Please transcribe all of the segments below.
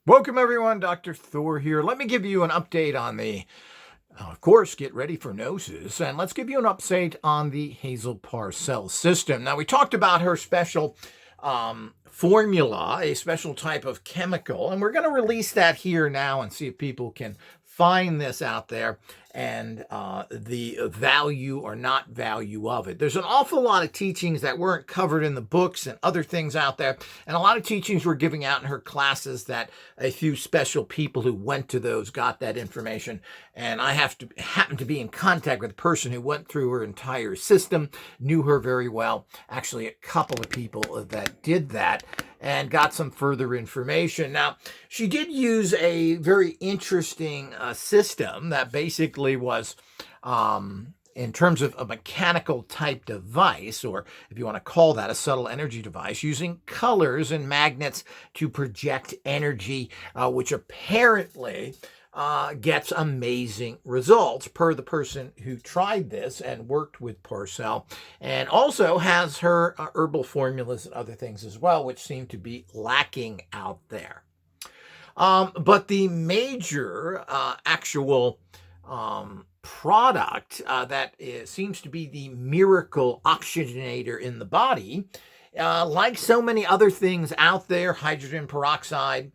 Welcome everyone, Dr. Thor here. Let me give you an update on of course, get ready for noses, and let's give you an update on the Hazel Parcell system. Now, we talked about her special formula, a special type of chemical, and we're going to release that here now and see if people can find this out there and the value or not value of it. There's an awful lot of teachings that weren't covered in the books and other things out there, and a lot of teachings were giving out in her classes that a few special people who went to those got that information. And I happen to be in contact with a person who went through her entire system, knew her very well, actually a couple of people that did that, and got some further information. Now, she did use a very interesting system that basically was, in terms of a mechanical type device, or if you want to call that a subtle energy device, using colors and magnets to project energy, which apparently gets amazing results per the person who tried this and worked with Parcell, and also has her herbal formulas and other things as well, which seem to be lacking out there. But the major actual product seems to be the miracle oxygenator in the body, like so many other things out there, hydrogen peroxide,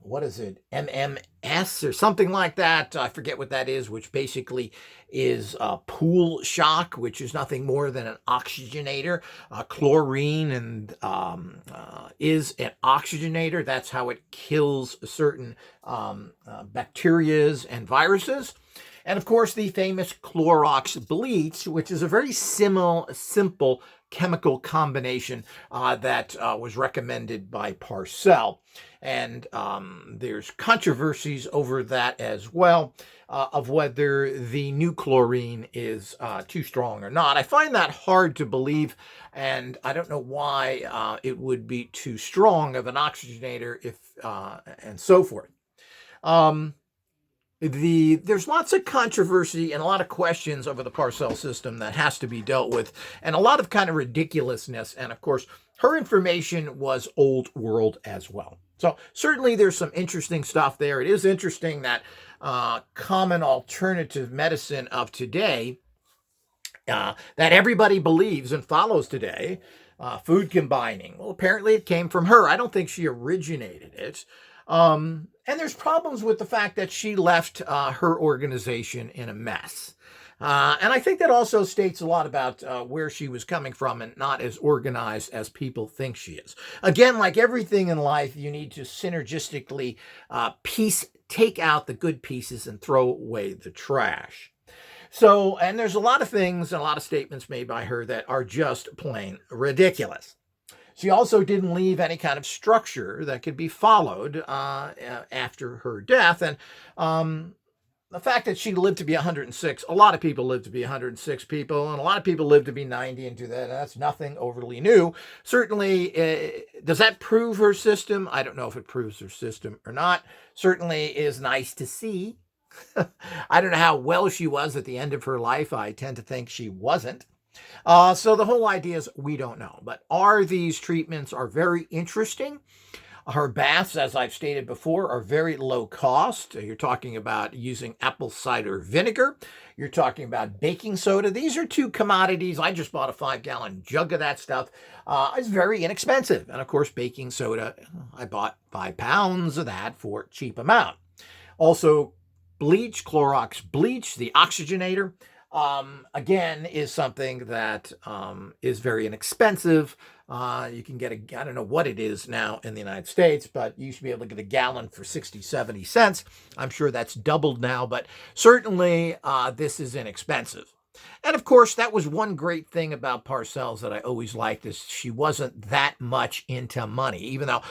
what is it, MMS or something like that. I forget what that is, which basically is pool shock, which is nothing more than an oxygenator. Chlorine is an oxygenator. That's how it kills certain bacterias and viruses. And of course, the famous Clorox bleach, which is a very simple chemical combination that was recommended by Parcell. And there's controversies over that as well, of whether the new chlorine is too strong or not. I find that hard to believe, and I don't know why it would be too strong of an oxygenator and so forth. There's lots of controversy and a lot of questions over the Parcell system that has to be dealt with, and a lot of kind of ridiculousness. And of course, her information was old world as well. So certainly there's some interesting stuff there. It is interesting that common alternative medicine of today, that everybody believes and follows today, food combining. Well, apparently it came from her. I don't think she originated it. And there's problems with the fact that she left her organization in a mess. And I think that also states a lot about where she was coming from and not as organized as people think she is. Again, like everything in life, you need to synergistically take out the good pieces and throw away the trash. So, and there's a lot of things and a lot of statements made by her that are just plain ridiculous. She also didn't leave any kind of structure that could be followed after her death. And the fact that she lived to be 106, a lot of people live to be 106 people, and a lot of people live to be 90 and do that. That's nothing overly new. Certainly, does that prove her system? I don't know if it proves her system or not. Certainly is nice to see. I don't know how well she was at the end of her life. I tend to think she wasn't. So the whole idea is we don't know. But these treatments are very interesting. Her baths, as I've stated before, are very low cost. You're talking about using apple cider vinegar. You're talking about baking soda. These are two commodities. I just bought a 5-gallon jug of that stuff. It's very inexpensive. And of course, baking soda, I bought 5 pounds of that for a cheap amount. Also, bleach, Clorox bleach, the oxygenator, again, is something that is very inexpensive. You can get I don't know what it is now in the United States, but you should be able to get a gallon for 60, 70 cents. I'm sure that's doubled now, but certainly this is inexpensive. And of course, that was one great thing about Parcell's that I always liked, is she wasn't that much into money, even though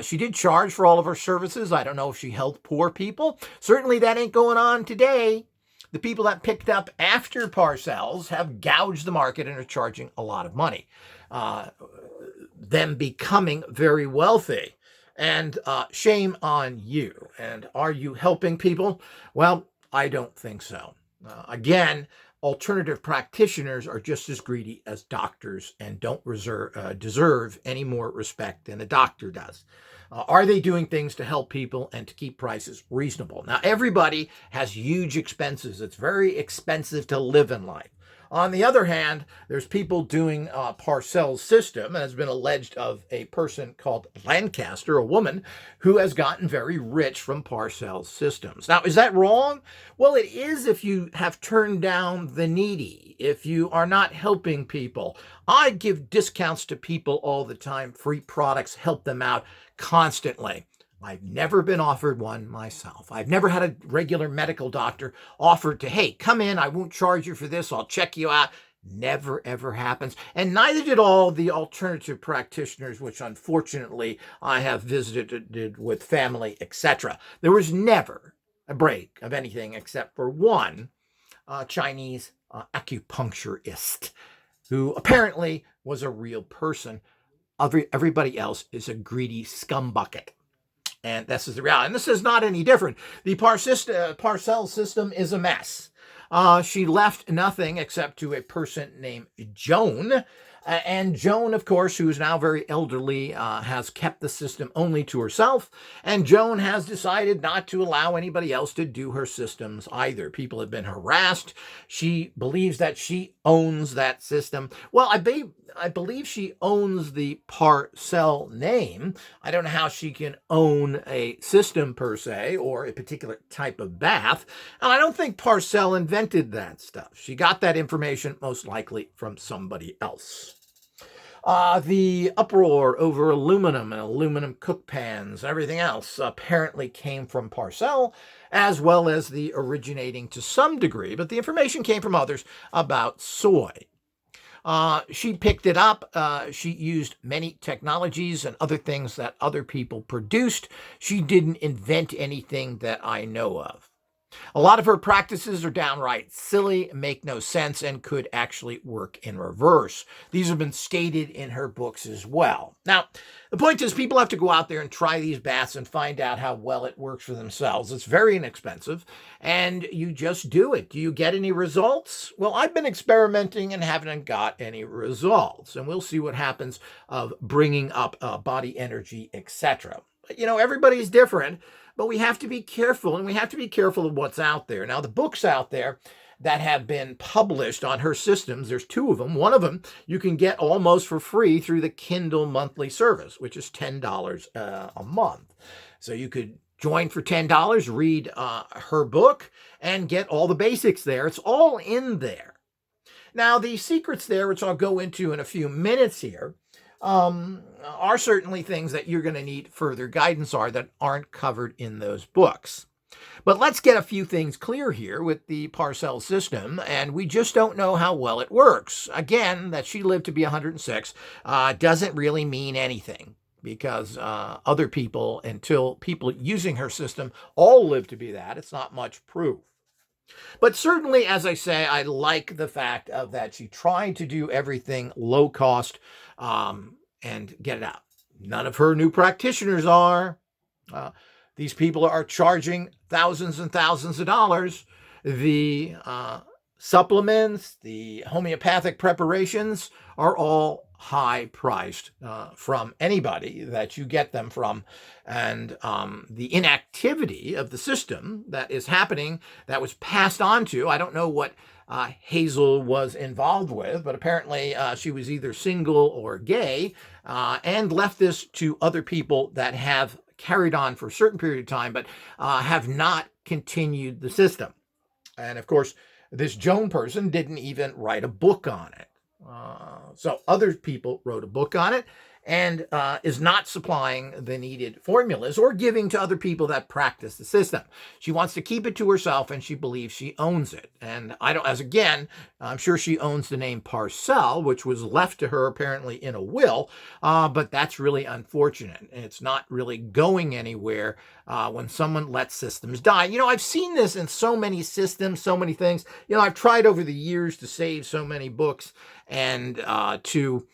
she did charge for all of her services. I don't know if she helped poor people. Certainly that ain't going on today. The people that picked up after Parcell's have gouged the market and are charging a lot of money, them becoming very wealthy. And shame on you. And are you helping people? Well, I don't think so. Again, alternative practitioners are just as greedy as doctors and don't deserve any more respect than a doctor does. Are they doing things to help people and to keep prices reasonable? Now, everybody has huge expenses. It's very expensive to live in life. On the other hand, there's people doing Parcell's system, and has been alleged of a person called Lancaster, a woman, who has gotten very rich from Parcell's systems. Now, is that wrong? Well, it is if you have turned down the needy, if you are not helping people. I give discounts to people all the time, free products, help them out constantly. I've never been offered one myself. I've never had a regular medical doctor offered to, hey, come in, I won't charge you for this, I'll check you out. Never, ever happens. And neither did all the alternative practitioners, which unfortunately I have visited with family, etc. There was never a break of anything except for one Chinese acupuncturist who apparently was a real person. Everybody else is a greedy scumbucket. And this is the reality. And this is not any different. The Parcell system is a mess. She left nothing except to a person named Joan. And Joan, of course, who is now very elderly, has kept the system only to herself. And Joan has decided not to allow anybody else to do her systems either. People have been harassed. She believes that she owns that system. Well, I believe she owns the Parcell name. I don't know how she can own a system per se, or a particular type of bath. And I don't think Parcell invented that stuff. She got that information most likely from somebody else. The uproar over aluminum and aluminum cook pans and everything else apparently came from Parcell, as well as the originating to some degree, but the information came from others about soy. She picked it up. She used many technologies and other things that other people produced. She didn't invent anything that I know of. A lot of her practices are downright silly, make no sense, and could actually work in reverse. These have been stated in her books as well. Now, the point is people have to go out there and try these baths and find out how well it works for themselves. It's very inexpensive, and you just do it. Do you get any results? Well, I've been experimenting and haven't got any results, and we'll see what happens of bringing up body energy, etc. You know, everybody's different. But we have to be careful, and we have to be careful of what's out there. Now, the books out there that have been published on her systems, there's two of them. One of them you can get almost for free through the Kindle monthly service, which is $10 a month. So you could join for $10, read her book, and get all the basics there. It's all in there. Now, the secrets there, which I'll go into in a few minutes here, are certainly things that you're going to need further guidance that aren't covered in those books. But let's get a few things clear here with the Parcell system, and we just don't know how well it works. Again, that she lived to be 106 doesn't really mean anything, because other people, until people using her system all live to be that, it's not much proof. But certainly, as I say, I like the fact of that she tried to do everything low cost and get it out. None of her new practitioners are. These people are charging thousands and thousands of dollars. The supplements, the homeopathic preparations are all high priced from anybody that you get them from. And the inactivity of the system that is happening, that was passed on to, I don't know what Hazel was involved with, but apparently she was either single or gay, and left this to other people that have carried on for a certain period of time, but have not continued the system. And of course, this Joan person didn't even write a book on it. So other people wrote a book on it, and is not supplying the needed formulas or giving to other people that practice the system. She wants to keep it to herself, and she believes she owns it. And I'm sure she owns the name Parcell, which was left to her apparently in a will, but that's really unfortunate. And it's not really going anywhere when someone lets systems die. You know, I've seen this in so many systems, so many things. You know, I've tried over the years to save so many books and to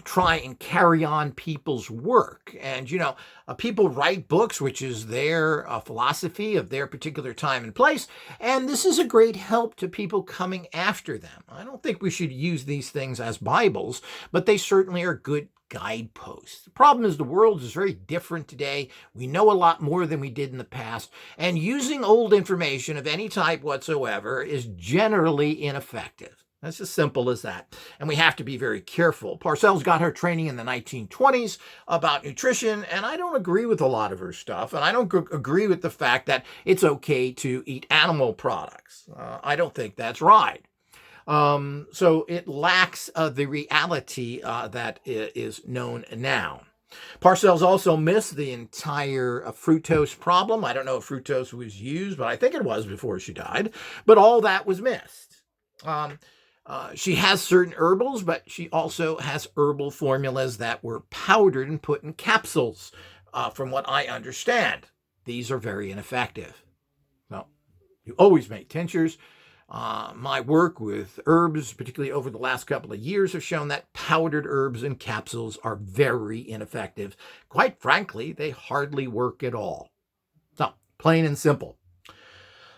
try and carry on people's work. And, you know, people write books, which is their philosophy of their particular time and place. And this is a great help to people coming after them. I don't think we should use these things as Bibles, but they certainly are good guideposts. The problem is the world is very different today. We know a lot more than we did in the past, and using old information of any type whatsoever is generally ineffective. That's as simple as that. And we have to be very careful. Parcell's got her training in the 1920s about nutrition, and I don't agree with a lot of her stuff. And I don't agree with the fact that it's okay to eat animal products. I don't think that's right. So it lacks the reality that is known now. Parcell's also missed the entire fructose problem. I don't know if fructose was used, but I think it was before she died. But all that was missed. She has certain herbals, but she also has herbal formulas that were powdered and put in capsules, from what I understand. These are very ineffective. Well, you always make tinctures. My work with herbs, particularly over the last couple of years, have shown that powdered herbs and capsules are very ineffective. Quite frankly, they hardly work at all. So, plain and simple.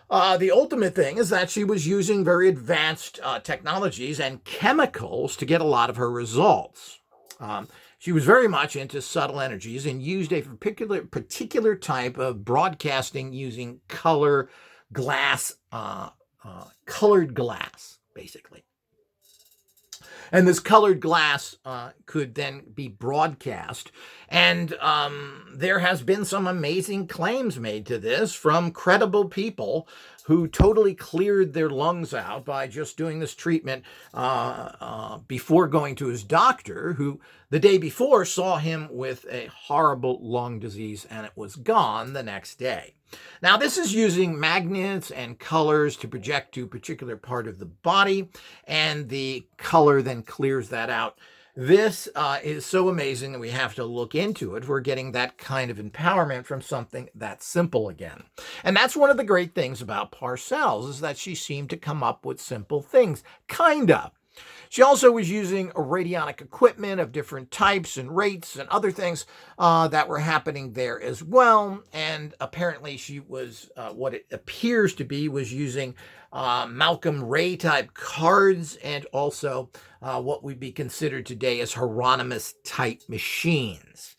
The ultimate thing is that she was using very advanced technologies and chemicals to get a lot of her results. She was very much into subtle energies and used a particular type of broadcasting using colored glass, basically. And this colored glass could then be broadcast. And there has been some amazing claims made to this from credible people who totally cleared their lungs out by just doing this treatment before going to his doctor, who the day before saw him with a horrible lung disease, and it was gone the next day. Now, this is using magnets and colors to project to a particular part of the body, and the color then clears that out. This is so amazing that we have to look into it. We're getting that kind of empowerment from something that simple again. And that's one of the great things about Parcell's, is that she seemed to come up with simple things, kind of. She also was using radionic equipment of different types and rates and other things that were happening there as well. And apparently she was, what it appears to be, was using Malcolm Ray type cards, and also what would be considered today as Hieronymus type machines.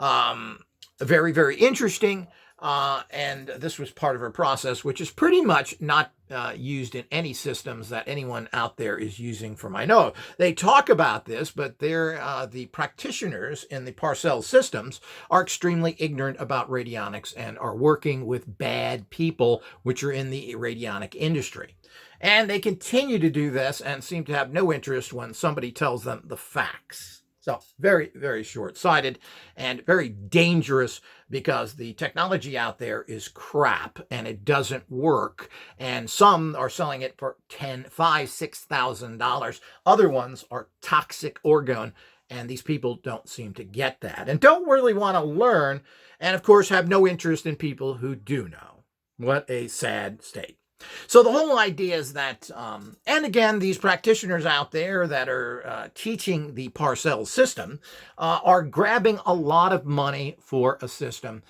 Very, very interesting. And this was part of her process, which is pretty much not used in any systems that anyone out there is using from I know. They talk about this, but the practitioners in the Parcell systems are extremely ignorant about radionics and are working with bad people, which are in the radionic industry. And they continue to do this and seem to have no interest when somebody tells them the facts. So very, very short-sighted and very dangerous, because the technology out there is crap and it doesn't work. And some are selling it for $10,000, $5,000, $6,000. Other ones are toxic orgone, and these people don't seem to get that and don't really want to learn, and of course have no interest in people who do know. What a sad state. So the whole idea is that, and again, these practitioners out there that are teaching the Parcell system are grabbing a lot of money for a system.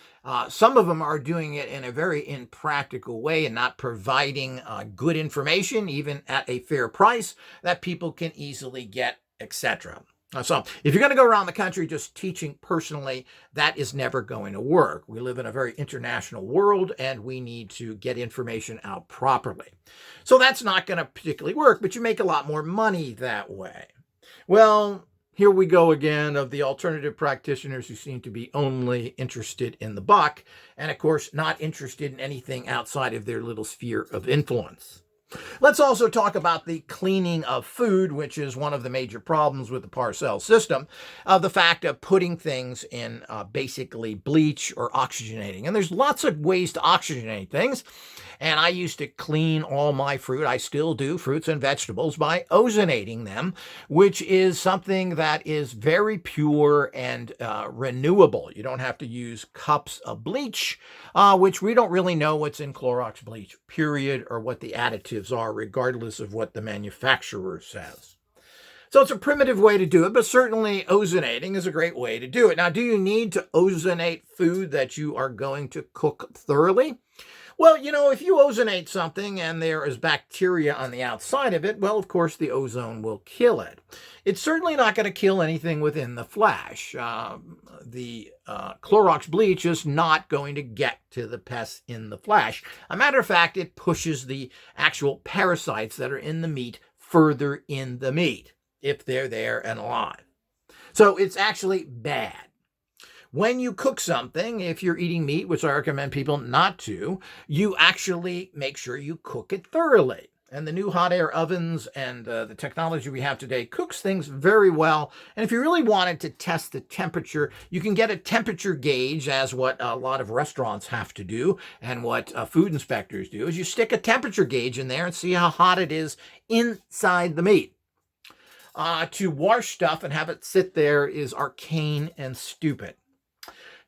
Some of them are doing it in a very impractical way and not providing good information, even at a fair price that people can easily get, etc. So if you're going to go around the country just teaching personally, that is never going to work. We live in a very international world, and we need to get information out properly. So that's not going to particularly work, but you make a lot more money that way. Well, here we go again of the alternative practitioners who seem to be only interested in the buck, and of course not interested in anything outside of their little sphere of influence. Let's also talk about the cleaning of food, which is one of the major problems with the Parcell system, the fact of putting things in basically bleach or oxygenating. And there's lots of ways to oxygenate things. And I used to clean all my fruit, I still do, fruits and vegetables, by ozonating them, which is something that is very pure and renewable. You don't have to use cups of bleach, which we don't really know what's in Clorox bleach, period, or what the additives are, regardless of what the manufacturer says. So it's a primitive way to do it, but certainly ozonating is a great way to do it. Now, do you need to ozonate food that you are going to cook thoroughly? Well, if you ozonate something and there is bacteria on the outside of it, well, of course, the ozone will kill it. It's certainly not going to kill anything within the flesh. The Clorox bleach is not going to get to the pests in the flesh. A matter of fact, it pushes the actual parasites that are in the meat further in the meat, if they're there and alive. So it's actually bad. When you cook something, if you're eating meat, which I recommend people not to, you actually make sure you cook it thoroughly. And the new hot air ovens and the technology we have today cooks things very well. And if you really wanted to test the temperature, you can get a temperature gauge, as what a lot of restaurants have to do and what food inspectors do, is you stick a temperature gauge in there and see how hot it is inside the meat. To wash stuff and have it sit there is arcane and stupid.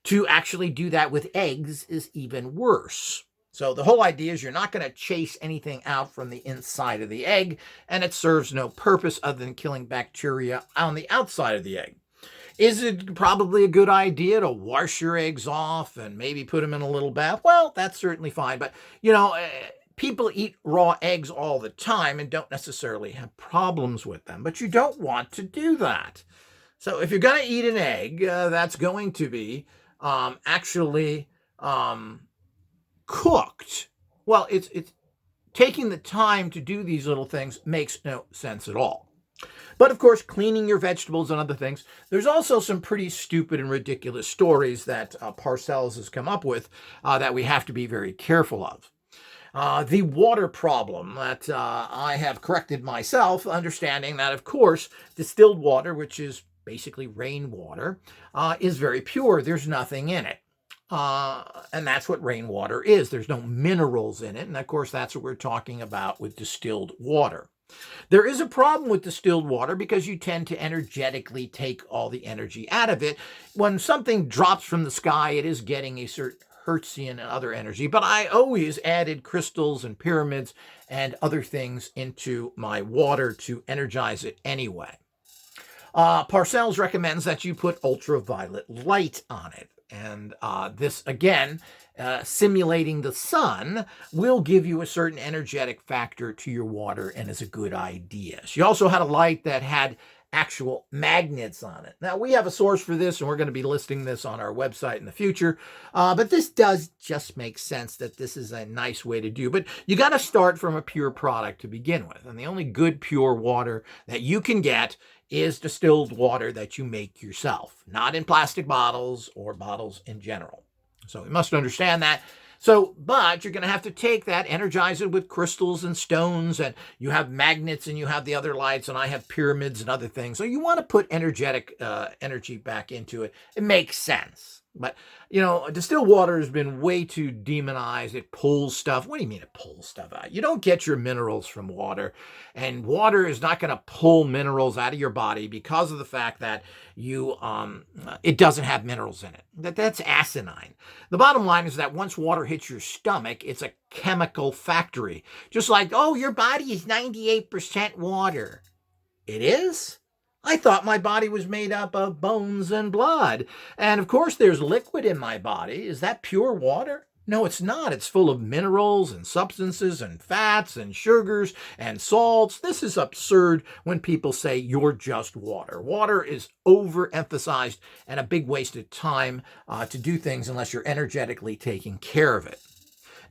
To actually do that with eggs is even worse. So the whole idea is you're not going to chase anything out from the inside of the egg, and it serves no purpose other than killing bacteria on the outside of the egg. Is it probably a good idea to wash your eggs off and maybe put them in a little bath? Well, that's certainly fine. But, people eat raw eggs all the time and don't necessarily have problems with them. But you don't want to do that. So if you're going to eat an egg, that's going to be actually cooked. Well, it's taking the time to do these little things makes no sense at all. But of course, cleaning your vegetables and other things. There's also some pretty stupid and ridiculous stories that Parcells has come up with that we have to be very careful of. The water problem that I have corrected myself, understanding that, of course, distilled water, which is basically rainwater, is very pure. There's nothing in it. And that's what rainwater is. There's no minerals in it. And of course, that's what we're talking about with distilled water. There is a problem with distilled water because you tend to energetically take all the energy out of it. When something drops from the sky, it is getting a certain Hertzian and other energy. But I always added crystals and pyramids and other things into my water to energize it anyway. Parcells recommends that you put ultraviolet light on it. And this, again, simulating the sun will give you a certain energetic factor to your water and is a good idea. She also had a light that had actual magnets on it. Now, we have a source for this, and we're going to be listing this on our website in the future. But this does just make sense that this is a nice way to do. But you got to start from a pure product to begin with. And the only good pure water that you can get is distilled water that you make yourself, not in plastic bottles or bottles in general. So you must understand that. So, but you're going to have to take that, energize it with crystals and stones, and you have magnets and you have the other lights, and I have pyramids and other things. So you want to put energetic energy back into it. It makes sense. But, distilled water has been way too demonized. It pulls stuff. What do you mean it pulls stuff out? You don't get your minerals from water. And water is not going to pull minerals out of your body because of the fact that it doesn't have minerals in it. That's asinine. The bottom line is that once water hits your stomach, it's a chemical factory. Just like, your body is 98% water. It is? I thought my body was made up of bones and blood. And of course, there's liquid in my body. Is that pure water? No, it's not. It's full of minerals and substances and fats and sugars and salts. This is absurd when people say you're just water. Water is overemphasized and a big waste of time to do things unless you're energetically taking care of it.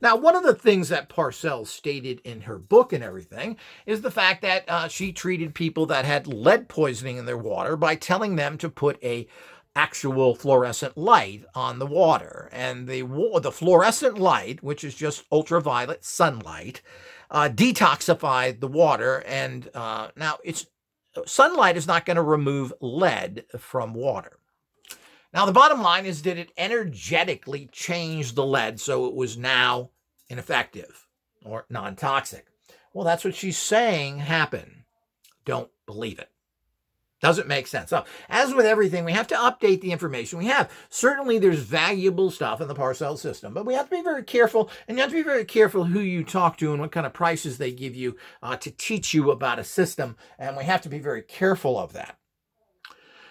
Now, one of the things that Parcells stated in her book and everything is the fact that she treated people that had lead poisoning in their water by telling them to put a actual fluorescent light on the water. And the fluorescent light, which is just ultraviolet sunlight, detoxified the water. And now sunlight is not going to remove lead from water. Now, the bottom line is, did it energetically change the lead so it was now ineffective or non-toxic? Well, that's what she's saying happened. Don't believe it. Doesn't make sense. So, as with everything, we have to update the information we have. Certainly, there's valuable stuff in the Parcells system, but we have to be very careful, and you have to be very careful who you talk to and what kind of prices they give you to teach you about a system, and we have to be very careful of that.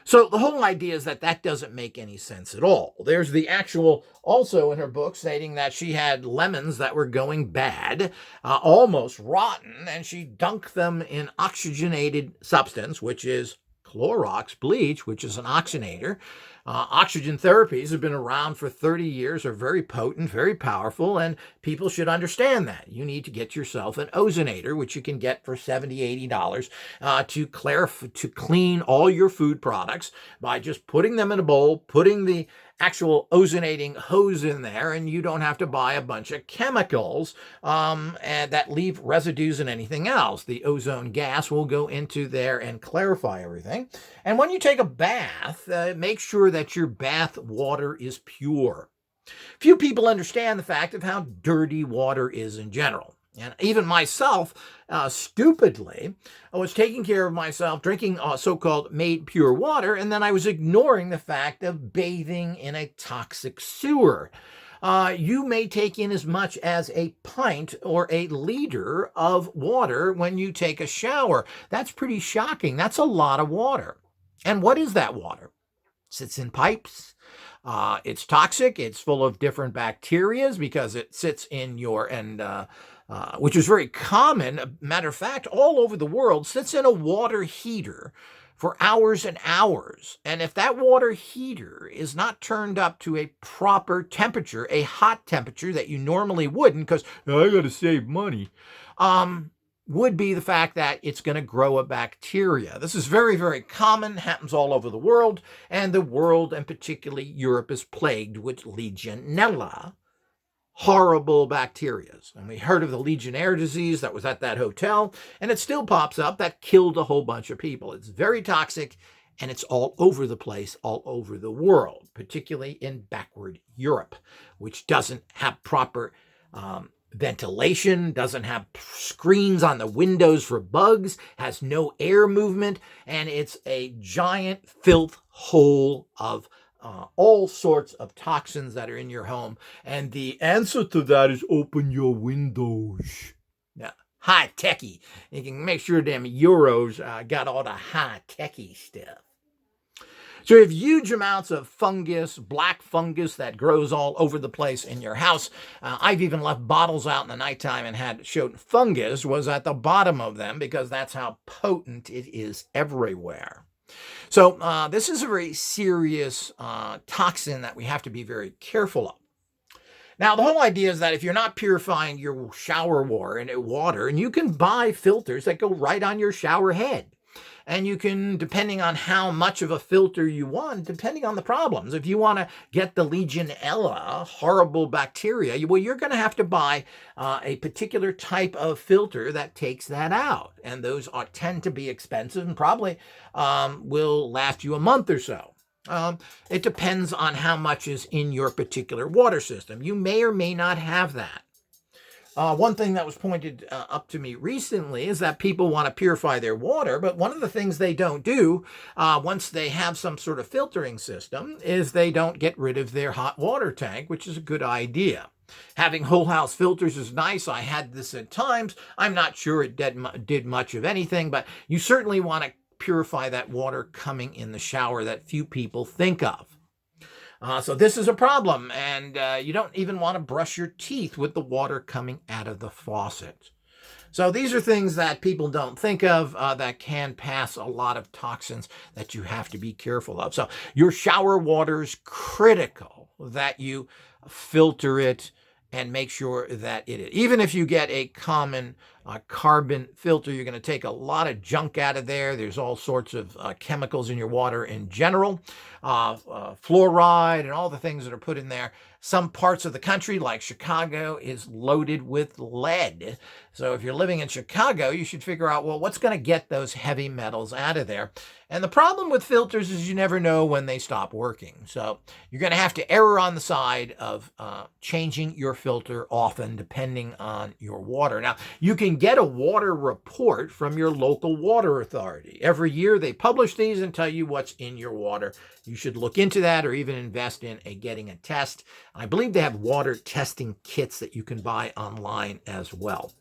So the whole idea is that that doesn't make any sense at all. There's the actual, also in her book, stating that she had lemons that were going bad, almost rotten, and she dunked them in oxygenated substance, which is Clorox bleach, which is an oxygenator. Oxygen therapies have been around for 30 years, are very potent, very powerful, and people should understand that. You need to get yourself an ozonator, which you can get for $70, $80 to clean all your food products by just putting them in a bowl, putting the actual ozonating hose in there, and you don't have to buy a bunch of chemicals and that leave residues and anything else. The ozone gas will go into there and clarify everything. And when you take a bath, make sure that your bath water is pure. Few people understand the fact of how dirty water is in general. And even myself, stupidly, I was taking care of myself, drinking so-called made pure water, and then I was ignoring the fact of bathing in a toxic sewer. You may take in as much as a pint or a liter of water when you take a shower. That's pretty shocking. That's a lot of water. And what is that water? It sits in pipes. It's toxic. It's full of different bacteria because it sits in your, which is very common. Matter of fact, all over the world, sits in a water heater for hours and hours. And if that water heater is not turned up to a proper temperature, a hot temperature that you normally wouldn't, because I got to save money, would be the fact that it's going to grow a bacteria. This is very, very common, happens all over the world, and the world, and particularly Europe, is plagued with Legionella, horrible bacteria. And we heard of the Legionnaire disease that was at that hotel, and it still pops up. That killed a whole bunch of people. It's very toxic, and it's all over the place, all over the world, particularly in backward Europe, which doesn't have proper ventilation, doesn't have screens on the windows for bugs, has no air movement, and it's a giant filth hole of all sorts of toxins that are in your home. And the answer to that is open your windows. Yeah, high techy. You can make sure them Euros got all the high techy stuff. So you have huge amounts of fungus, black fungus that grows all over the place in your house. I've even left bottles out in the nighttime and showed fungus was at the bottom of them because that's how potent it is everywhere. So this is a very serious toxin that we have to be very careful of. Now, the whole idea is that if you're not purifying your shower water, and you can buy filters that go right on your shower head. And you can, depending on how much of a filter you want, depending on the problems. If you want to get the Legionella, horrible bacteria, well, you're going to have to buy a particular type of filter that takes that out. And those tend to be expensive and probably will last you a month or so. It depends on how much is in your particular water system. You may or may not have that. One thing that was pointed up to me recently is that people want to purify their water, but one of the things they don't do once they have some sort of filtering system is they don't get rid of their hot water tank, which is a good idea. Having whole house filters is nice. I had this at times. I'm not sure it did much of anything, but you certainly want to purify that water coming in the shower that few people think of. So this is a problem, and you don't even want to brush your teeth with the water coming out of the faucet. So these are things that people don't think of that can pass a lot of toxins that you have to be careful of. So your shower water is critical that you filter it and make sure that it is. Even if you get a common carbon filter, you're going to take a lot of junk out of there. There's all sorts of chemicals in your water in general, fluoride and all the things that are put in there. Some parts of the country, like Chicago, is loaded with lead. So if you're living in Chicago, you should figure out, well, what's going to get those heavy metals out of there? And the problem with filters is you never know when they stop working. So you're going to have to err on the side of changing your filter often, depending on your water. Now, you can get a water report from your local water authority. Every year they publish these and tell you what's in your water. You should look into that or even invest in getting a test. I believe they have water testing kits that you can buy online as well.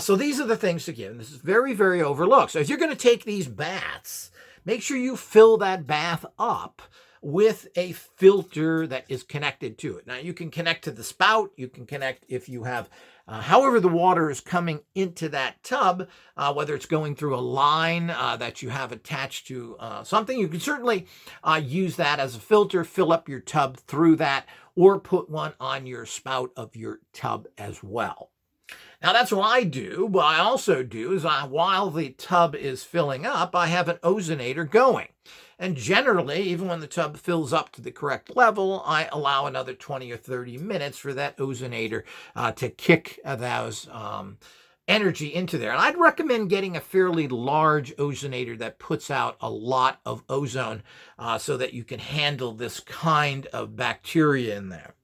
So these are the things to give. And this is very, very overlooked. So if you're going to take these baths, make sure you fill that bath up with a filter that is connected to it. Now, you can connect to the spout. You can connect if you have, however the water is coming into that tub, whether it's going through a line that you have attached to something. You can certainly use that as a filter, fill up your tub through that, or put one on your spout of your tub as well. Now, that's what I do. What I also do is while the tub is filling up, I have an ozonator going. And generally, even when the tub fills up to the correct level, I allow another 20 or 30 minutes for that ozonator to kick those energy into there. And I'd recommend getting a fairly large ozonator that puts out a lot of ozone so that you can handle this kind of bacteria in there.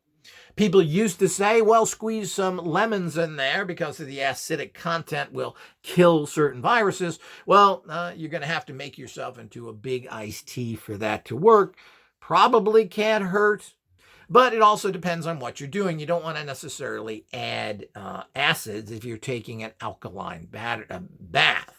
People used to say, well, squeeze some lemons in there because of the acidic content will kill certain viruses. Well, you're going to have to make yourself into a big iced tea for that to work. Probably can't hurt, but it also depends on what you're doing. You don't want to necessarily add acids if you're taking an alkaline bath.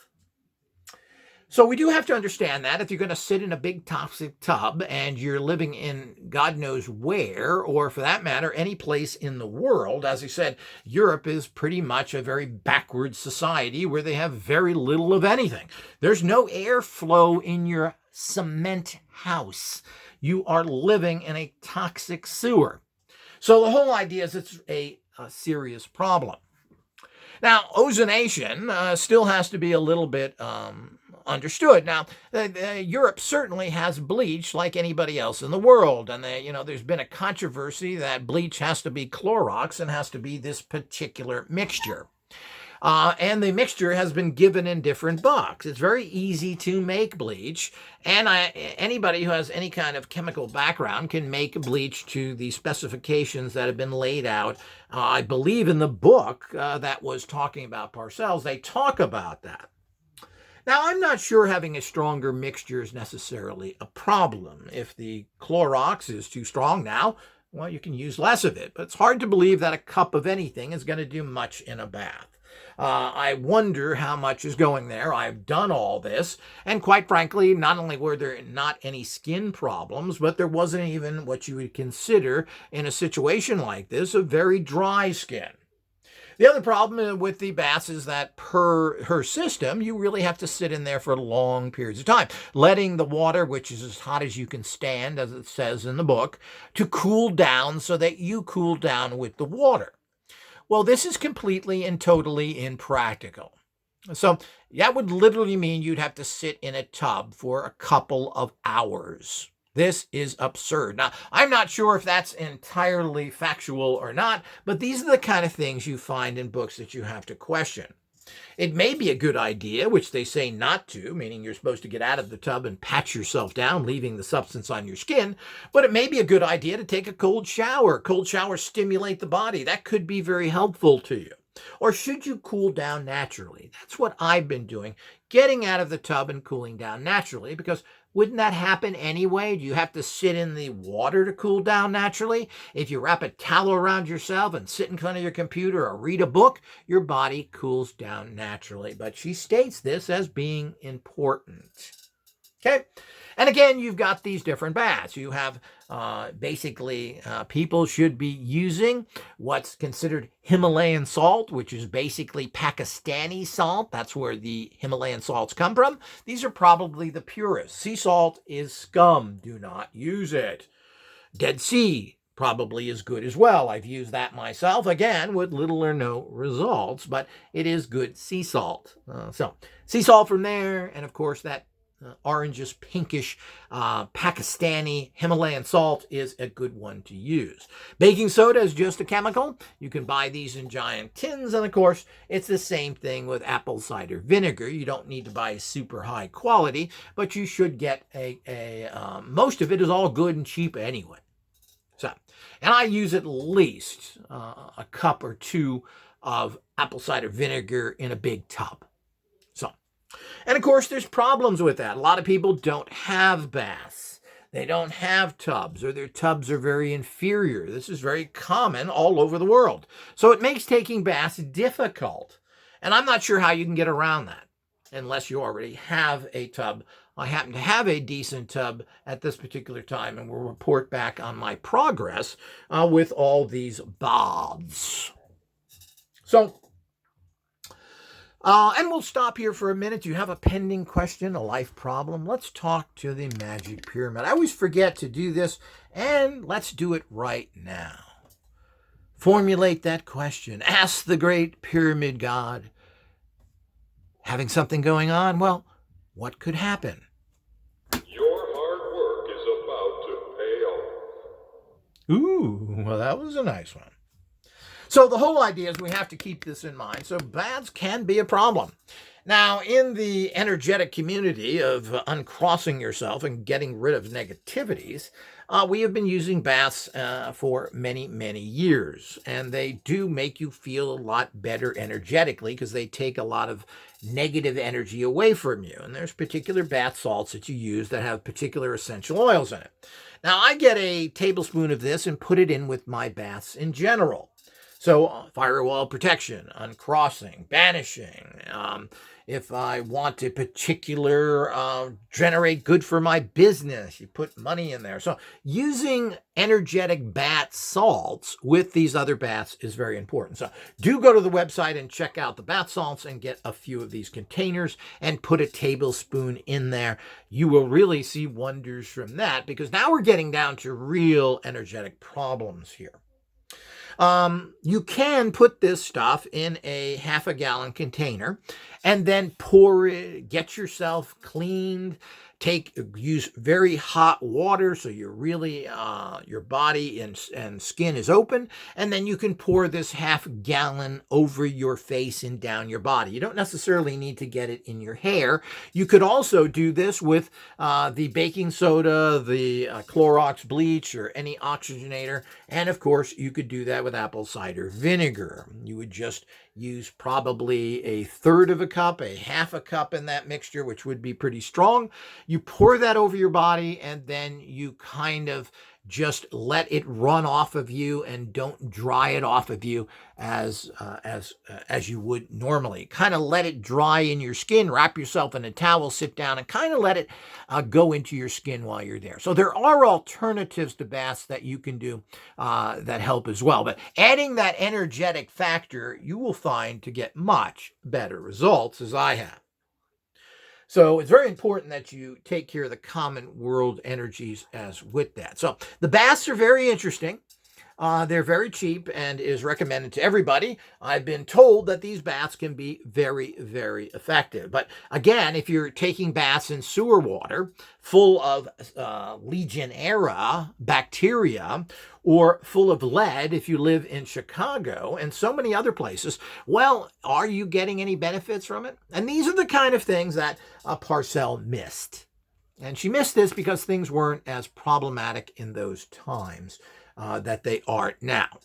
So we do have to understand that if you're going to sit in a big toxic tub and you're living in God knows where, or for that matter, any place in the world, as I said, Europe is pretty much a very backward society where they have very little of anything. There's no airflow in your cement house. You are living in a toxic sewer. So the whole idea is it's a serious problem. Now, ozonation still has to be a little bit understood. Now, Europe certainly has bleach like anybody else in the world. And, there's been a controversy that bleach has to be Clorox and has to be this particular mixture. And the mixture has been given in different bucks. It's very easy to make bleach. And anybody who has any kind of chemical background can make bleach to the specifications that have been laid out. I believe in the book that was talking about Parcells, they talk about that. Now, I'm not sure having a stronger mixture is necessarily a problem. If the Clorox is too strong now, well, you can use less of it. But it's hard to believe that a cup of anything is going to do much in a bath. I wonder how much is going there. I've done all this. And quite frankly, not only were there not any skin problems, but there wasn't even what you would consider in a situation like this, a very dry skin. The other problem with the baths is that per her system, you really have to sit in there for long periods of time, letting the water, which is as hot as you can stand, as it says in the book, to cool down so that you cool down with the water. Well, this is completely and totally impractical. So that would literally mean you'd have to sit in a tub for a couple of hours. This is absurd. Now, I'm not sure if that's entirely factual or not, but these are the kind of things you find in books that you have to question. It may be a good idea, which they say not to, meaning you're supposed to get out of the tub and pat yourself down, leaving the substance on your skin, but it may be a good idea to take a cold shower. Cold showers stimulate the body. That could be very helpful to you. Or should you cool down naturally? That's what I've been doing, getting out of the tub and cooling down naturally, because wouldn't that happen anyway? Do you have to sit in the water to cool down naturally? If you wrap a towel around yourself and sit in front of your computer or read a book, your body cools down naturally. But she states this as being important. Okay? And again, you've got these different baths. You have people should be using what's considered Himalayan salt, which is basically Pakistani salt. That's where the Himalayan salts come from. These are probably the purest. Sea salt is scum. Do not use it. Dead Sea probably is good as well. I've used that myself, again, with little or no results, but it is good sea salt. So sea salt from there, and of course that orangish, pinkish, Pakistani Himalayan salt is a good one to use. Baking soda is just a chemical. You can buy these in giant tins, and of course, it's the same thing with apple cider vinegar. You don't need to buy super high quality, but you should get most of it is all good and cheap anyway. So, and I use at least a cup or two of apple cider vinegar in a big tub. And of course, there's problems with that. A lot of people don't have baths. They don't have tubs, or their tubs are very inferior. This is very common all over the world. So it makes taking baths difficult. And I'm not sure how you can get around that unless you already have a tub I happen to have a decent tub at this particular time, and will report back on my progress with all these baths. So, and we'll stop here for a minute. Do you have a pending question, a life problem? Let's talk to the magic pyramid. I always forget to do this, and let's do it right now. Formulate that question. Ask the great pyramid god. Having something going on? Well, what could happen? Your hard work is about to pay off. Ooh, well, that was a nice one. So the whole idea is we have to keep this in mind. So baths can be a problem. Now, in the energetic community of uncrossing yourself and getting rid of negativities, we have been using baths for many, many years. And they do make you feel a lot better energetically because they take a lot of negative energy away from you. And there's particular bath salts that you use that have particular essential oils in it. Now, I get a tablespoon of this and put it in with my baths in general. So firewall protection, uncrossing, banishing. If I want a particular generate good for my business, you put money in there. So using energetic bath salts with these other baths is very important. So do go to the website and check out the bath salts and get a few of these containers and put a tablespoon in there. You will really see wonders from that, because now we're getting down to real energetic problems here. You can put this stuff in a half-a-gallon container and then pour it, get yourself cleaned, use very hot water so you're really, your body and skin is open, and then you can pour this half-gallon over your face and down your body. You don't necessarily need to get it in your hair. You could also do this with the baking soda, the Clorox bleach, or any oxygenator, and of course you could do that with apple cider vinegar. You would just use probably a third of a cup, a half a cup in that mixture, which would be pretty strong. You pour that over your body, and then you kind of just let it run off of you and don't dry it off of you as you would normally. Kind of let it dry in your skin, wrap yourself in a towel, sit down, and kind of let it go into your skin while you're there. So there are alternatives to baths that you can do that help as well. But adding that energetic factor, you will find to get much better results, as I have. So it's very important that you take care of the common world energies as with that. So the baths are very interesting. They're very cheap and is recommended to everybody. I've been told that these baths can be very, very effective. But again, if you're taking baths in sewer water full of Legionnaires bacteria, or full of lead if you live in Chicago and so many other places, well, are you getting any benefits from it? And these are the kind of things that Parcell missed. And she missed this because things weren't as problematic in those times that they are now.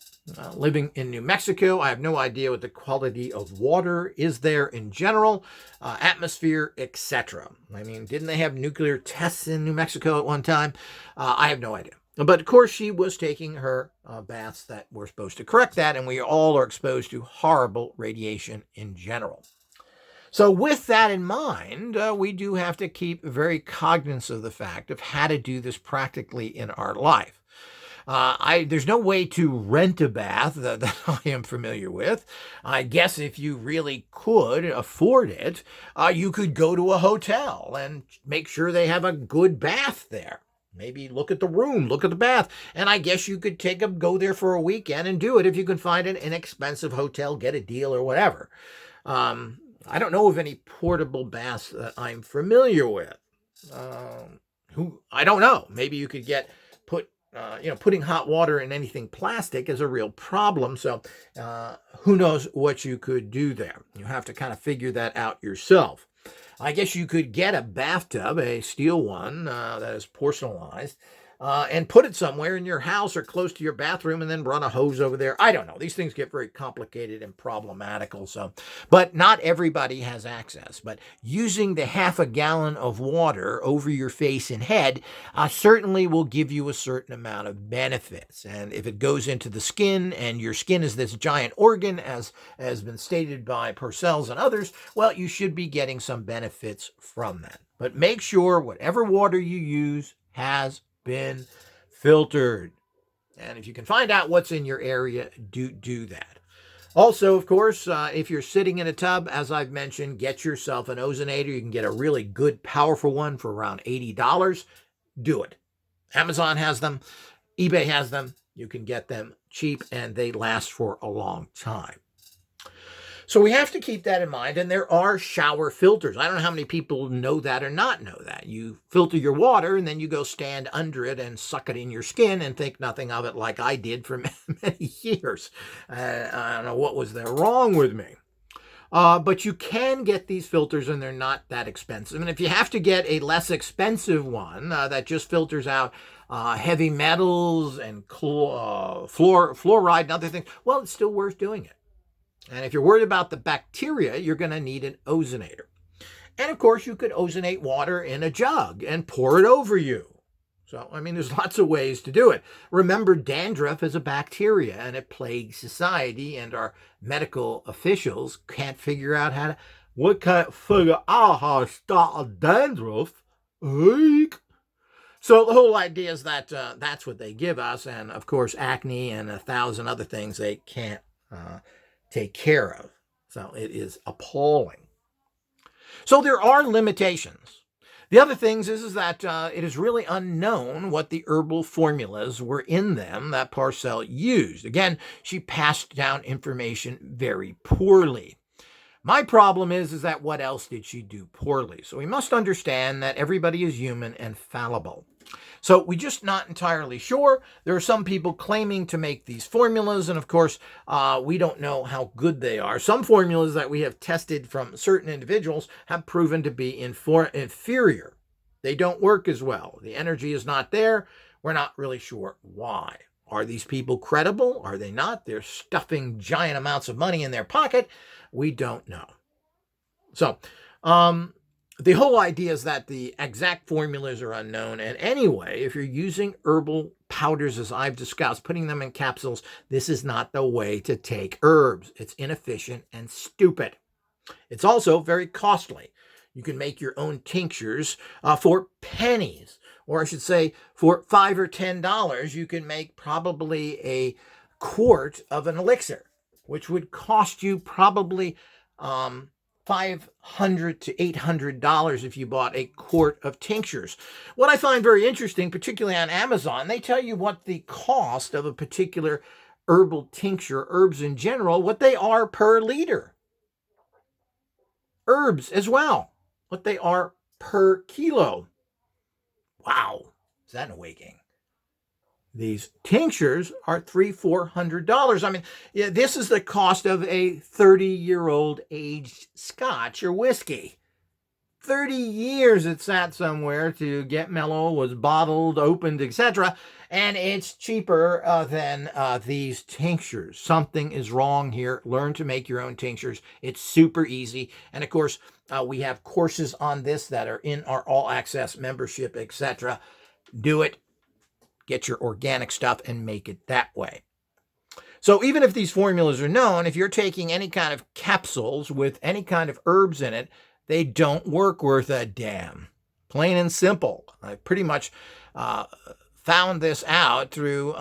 Living in New Mexico, I have no idea what the quality of water is there in general, atmosphere, etc. I mean, didn't they have nuclear tests in New Mexico at one time? I have no idea. But of course, she was taking her baths that were supposed to correct that, and we all are exposed to horrible radiation in general. So with that in mind, we do have to keep very cognizant of the fact of how to do this practically in our life. There's no way to rent a bath that I am familiar with. I guess if you really could afford it, you could go to a hotel and make sure they have a good bath there. Maybe look at the room, look at the bath. And I guess you could go there for a weekend and do it if you can find an inexpensive hotel, get a deal or whatever. I don't know of any portable baths that I'm familiar with. I don't know. Maybe you could putting hot water in anything plastic is a real problem. So who knows what you could do there. You have to kind of figure that out yourself. I guess you could get a bathtub, a steel one that is porcelainized, and put it somewhere in your house or close to your bathroom and then run a hose over there. I don't know. These things get very complicated and problematical. But not everybody has access. But using the half a gallon of water over your face and head certainly will give you a certain amount of benefits. And if it goes into the skin, and your skin is this giant organ, as has been stated by Parcells and others, well, you should be getting some benefits from that. But make sure whatever water you use has been filtered. And if you can find out what's in your area, do that. Also, of course, if you're sitting in a tub, as I've mentioned, get yourself an ozonator. You can get a really good, powerful one for around $80. Do it. Amazon has them. eBay has them. You can get them cheap, and they last for a long time. So we have to keep that in mind, and there are shower filters. I don't know how many people know that or not know that. You filter your water, and then you go stand under it and suck it in your skin and think nothing of it, like I did for many years. I don't know what was there wrong with me. But you can get these filters, and they're not that expensive. And if you have to get a less expensive one that just filters out heavy metals and fluoride and other things, well, it's still worth doing it. And if you're worried about the bacteria, you're going to need an ozonator. And of course, you could ozonate water in a jug and pour it over you. So, I mean, there's lots of ways to do it. Remember, dandruff is a bacteria, and it plagues society, and our medical officials can't figure out how to stop dandruff. So the whole idea is that that's what they give us, and of course, acne and 1,000 other things they can't take care of. So it is appalling. So there are limitations. The other things is that it is really unknown what the herbal formulas were in them that Parcell used. Again, she passed down information very poorly. My problem is that what else did she do poorly? So we must understand that everybody is human and fallible. So we're just not entirely sure. There are some people claiming to make these formulas, and of course, we don't know how good they are. Some formulas that we have tested from certain individuals have proven to be inferior. They don't work as well. The energy is not there. We're not really sure why. Are these people credible? Are they not? They're stuffing giant amounts of money in their pocket. We don't know. So, the whole idea is that the exact formulas are unknown. And anyway, if you're using herbal powders, as I've discussed, putting them in capsules, this is not the way to take herbs. It's inefficient and stupid. It's also very costly. You can make your own tinctures for pennies, or I should say for $5 or $10, you can make probably a quart of an elixir, which would cost you probably $500 to $800 if you bought a quart of tinctures. What I find very interesting, particularly on Amazon, they tell you what the cost of a particular herbal tincture, herbs in general, what they are per liter. Herbs as well, what they are per kilo. Wow, is that an awakening? These tinctures are $300-400. I mean, yeah, this is the cost of a 30-year-old aged scotch or whiskey. 30 years it sat somewhere to get mellow, was bottled, opened, etc. And it's cheaper than these tinctures. Something is wrong here. Learn to make your own tinctures. It's super easy. And of course, we have courses on this that are in our All Access membership, etc. Do it. Get your organic stuff and make it that way. So even if these formulas are known, if you're taking any kind of capsules with any kind of herbs in it, they don't work worth a damn. Plain and simple. I pretty much found this out through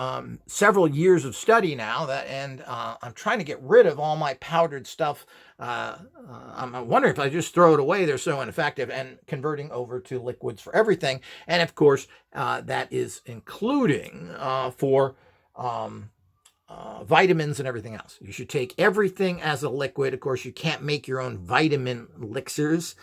several years of study now, and I'm trying to get rid of all my powdered stuff. I'm wondering if I just throw it away. They're so ineffective, and converting over to liquids for everything. And of course, that is including for vitamins and everything else. You should take everything as a liquid. Of course, you can't make your own vitamin elixirs,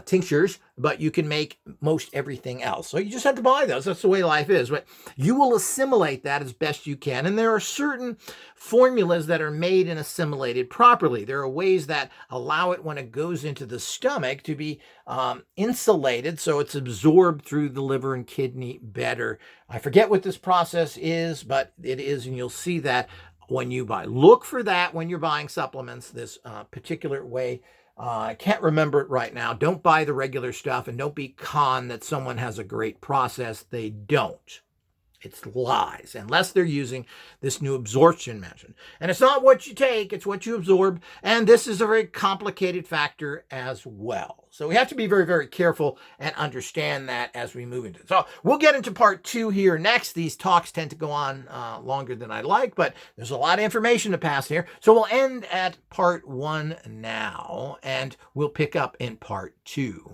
tinctures, but you can make most everything else. So you just have to buy those. That's the way life is. But you will assimilate that as best you can. And there are certain formulas that are made and assimilated properly. There are ways that allow it when it goes into the stomach to be insulated so it's absorbed through the liver and kidney better. I forget what this process is, but it is, and you'll see that when you buy. Look for that when you're buying supplements, this particular way. I can't remember it right now. Don't buy the regular stuff, and don't be conned that someone has a great process. They don't. It's lies, unless they're using this new absorption method. And it's not what you take, it's what you absorb. And this is a very complicated factor as well. So we have to be very, very careful and understand that as we move into it. So we'll get into part 2 here next. These talks tend to go on longer than I like, but there's a lot of information to pass here. So we'll end at part 1 now, and we'll pick up in part 2.